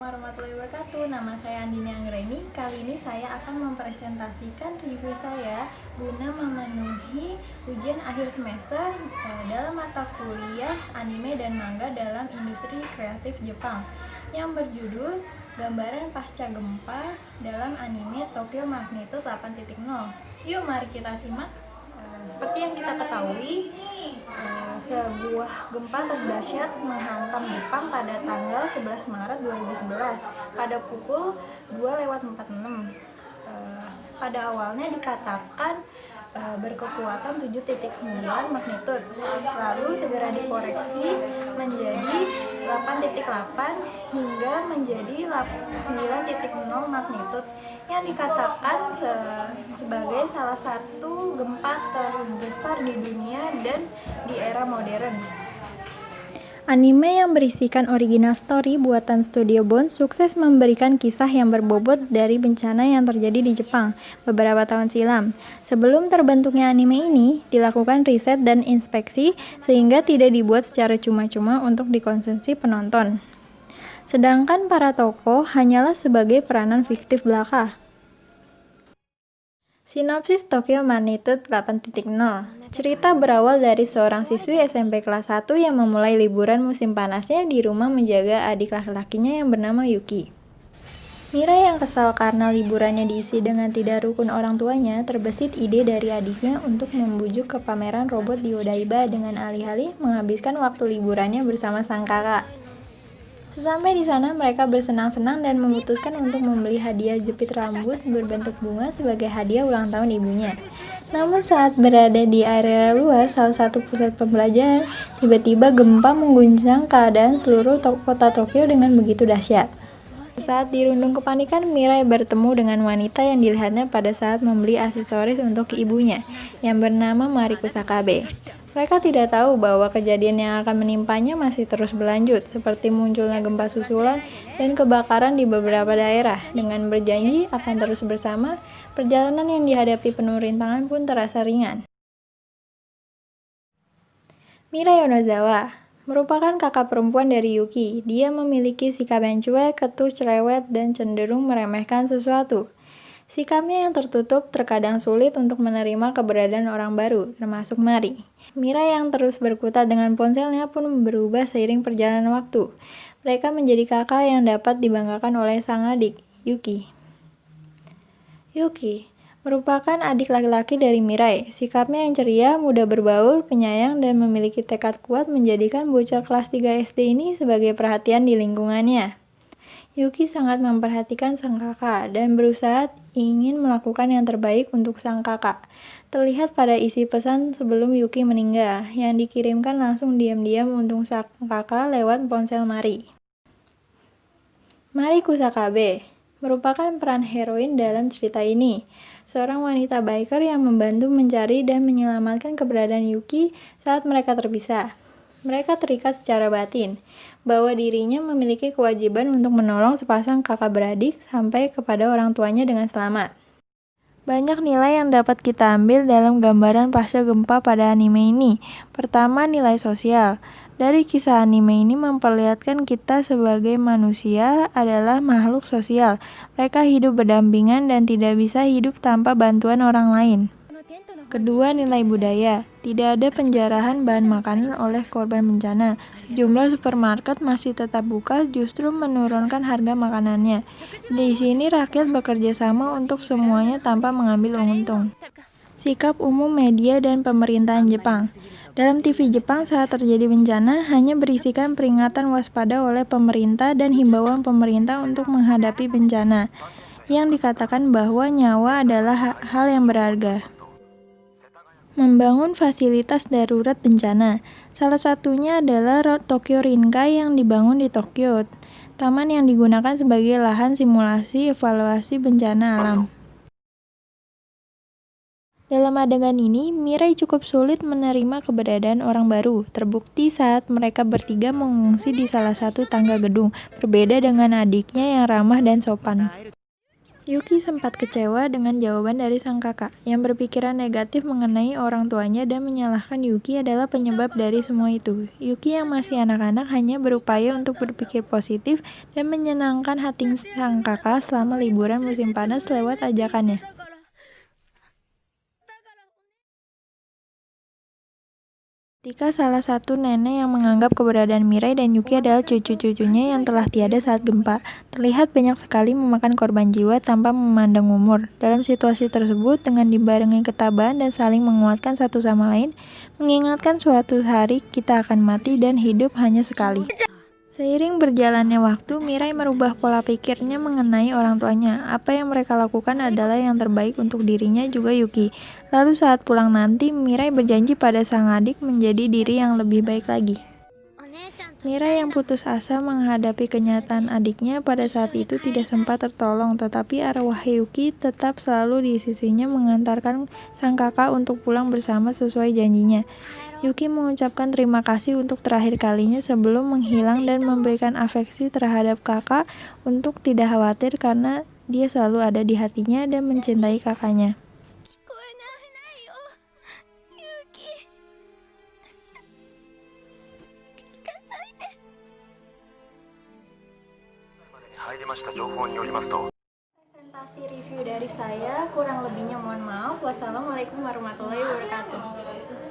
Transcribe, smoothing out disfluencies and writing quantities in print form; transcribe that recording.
Warahmatullahi wabarakatuh. Nama saya Andini Anggreni. Kali ini saya akan mempresentasikan review saya guna memenuhi ujian akhir semester dalam mata kuliah anime dan manga dalam industri kreatif Jepang yang berjudul Gambaran Pasca Gempa dalam anime Tokyo Magnitude 8.0. Yuk mari kita simak. Seperti yang kita ketahui, sebuah gempa terdahsyat menghantam Jepang pada tanggal 11 Maret 2011 pada pukul 2:46. Pada awalnya dikatakan berkekuatan 7.9 magnitude, lalu segera dikoreksi menjadi 8.8 hingga menjadi 9.0 magnitude yang dikatakan sebagai salah satu gempa terbesar di dunia dan di era modern. Anime yang berisikan original story buatan Studio Bones sukses memberikan kisah yang berbobot dari bencana yang terjadi di Jepang beberapa tahun silam. Sebelum terbentuknya anime ini, dilakukan riset dan inspeksi sehingga tidak dibuat secara cuma-cuma untuk dikonsumsi penonton. Sedangkan para tokoh hanyalah sebagai peranan fiktif belaka. Sinopsis Tokyo Magnitude 8.0. Cerita berawal dari seorang siswi SMP kelas 1 yang memulai liburan musim panasnya di rumah menjaga adik laki-lakinya yang bernama Yuki. Mira yang kesal karena liburannya diisi dengan tidak rukun orang tuanya, terbesit ide dari adiknya untuk membujuk ke pameran robot di Odaiba dengan alih-alih menghabiskan waktu liburannya bersama sang kakak. Sesampai di sana, mereka bersenang-senang dan memutuskan untuk membeli hadiah jepit rambut berbentuk bunga sebagai hadiah ulang tahun ibunya. Namun saat berada di area luar salah satu pusat pembelajaran, tiba-tiba gempa mengguncang keadaan seluruh kota Tokyo dengan begitu dahsyat. Saat dirundung kepanikan, Mirai bertemu dengan wanita yang dilihatnya pada saat membeli aksesoris untuk ibunya, yang bernama Mariko Sakabe. Mereka tidak tahu bahwa kejadian yang akan menimpanya masih terus berlanjut, seperti munculnya gempa susulan dan kebakaran di beberapa daerah. Dengan berjanji akan terus bersama, perjalanan yang dihadapi penuh rintangan pun terasa ringan. Mirai Onozawa merupakan kakak perempuan dari Yuki. Dia memiliki sikap yang cuek, ketus, cerewet, dan cenderung meremehkan sesuatu. Sikapnya yang tertutup terkadang sulit untuk menerima keberadaan orang baru, termasuk Mari. Mira yang terus berkutat dengan ponselnya pun berubah seiring perjalanan waktu. Mereka menjadi kakak yang dapat dibanggakan oleh sang adik, Yuki. Yuki merupakan adik laki-laki dari Mirai. Sikapnya yang ceria, mudah berbaur, penyayang, dan memiliki tekad kuat menjadikan bocah kelas 3 SD ini sebagai perhatian di lingkungannya. Yuki sangat memperhatikan sang kakak dan berusaha ingin melakukan yang terbaik untuk sang kakak. Terlihat pada isi pesan sebelum Yuki meninggal, yang dikirimkan langsung diam-diam untuk sang kakak lewat ponsel Mari. Mari Kusakabe merupakan peran heroin dalam cerita ini. Seorang wanita biker yang membantu mencari dan menyelamatkan keberadaan Yuki saat mereka terpisah. Mereka terikat secara batin, bahwa dirinya memiliki kewajiban untuk menolong sepasang kakak beradik sampai kepada orang tuanya dengan selamat. Banyak nilai yang dapat kita ambil dalam gambaran pasca gempa pada anime ini. Pertama, nilai sosial. Dari kisah anime ini memperlihatkan kita sebagai manusia adalah makhluk sosial. Mereka hidup berdampingan dan tidak bisa hidup tanpa bantuan orang lain. Kedua, nilai budaya. Tidak ada penjarahan bahan makanan oleh korban bencana. Sejumlah supermarket masih tetap buka, justru menurunkan harga makanannya. Di sini rakyat bekerja sama untuk semuanya tanpa mengambil untung. Sikap umum media dan pemerintahan Jepang. Dalam TV Jepang saat terjadi bencana hanya berisikan peringatan waspada oleh pemerintah dan himbauan pemerintah untuk menghadapi bencana, yang dikatakan bahwa nyawa adalah hal yang berharga. Membangun fasilitas darurat bencana. Salah satunya adalah Tokyo Rinkai yang dibangun di Tokyo, taman yang digunakan sebagai lahan simulasi evaluasi bencana alam. Dalam adegan ini, Mirai cukup sulit menerima keberadaan orang baru. Terbukti saat mereka bertiga mengungsi di salah satu tangga gedung, berbeda dengan adiknya yang ramah dan sopan. Yuki sempat kecewa dengan jawaban dari sang kakak, yang berpikiran negatif mengenai orang tuanya dan menyalahkan Yuki adalah penyebab dari semua itu. Yuki yang masih anak-anak hanya berupaya untuk berpikir positif dan menyenangkan hati sang kakak selama liburan musim panas lewat ajakannya. Ketika salah satu nenek yang menganggap keberadaan Mirai dan Yuki adalah cucu-cucunya yang telah tiada saat gempa, terlihat banyak sekali memakan korban jiwa tanpa memandang umur. Dalam situasi tersebut, dengan dibarengi ketabahan dan saling menguatkan satu sama lain, mengingatkan suatu hari kita akan mati dan hidup hanya sekali. Seiring berjalannya waktu, Mirai merubah pola pikirnya mengenai orang tuanya. Apa yang mereka lakukan adalah yang terbaik untuk dirinya juga Yuki. Lalu saat pulang nanti, Mirai berjanji pada sang adik menjadi diri yang lebih baik lagi. Mirai yang putus asa menghadapi kenyataan adiknya pada saat itu tidak sempat tertolong, tetapi arwah Yuki tetap selalu di sisinya mengantarkan sang kakak untuk pulang bersama sesuai janjinya. Yuki mengucapkan terima kasih untuk terakhir kalinya sebelum menghilang dan memberikan afeksi terhadap kakak untuk tidak khawatir karena dia selalu ada di hatinya dan mencintai kakaknya. Presentasi review dari saya, kurang lebihnya mohon maaf. Wassalamualaikum warahmatullahi wabarakatuh.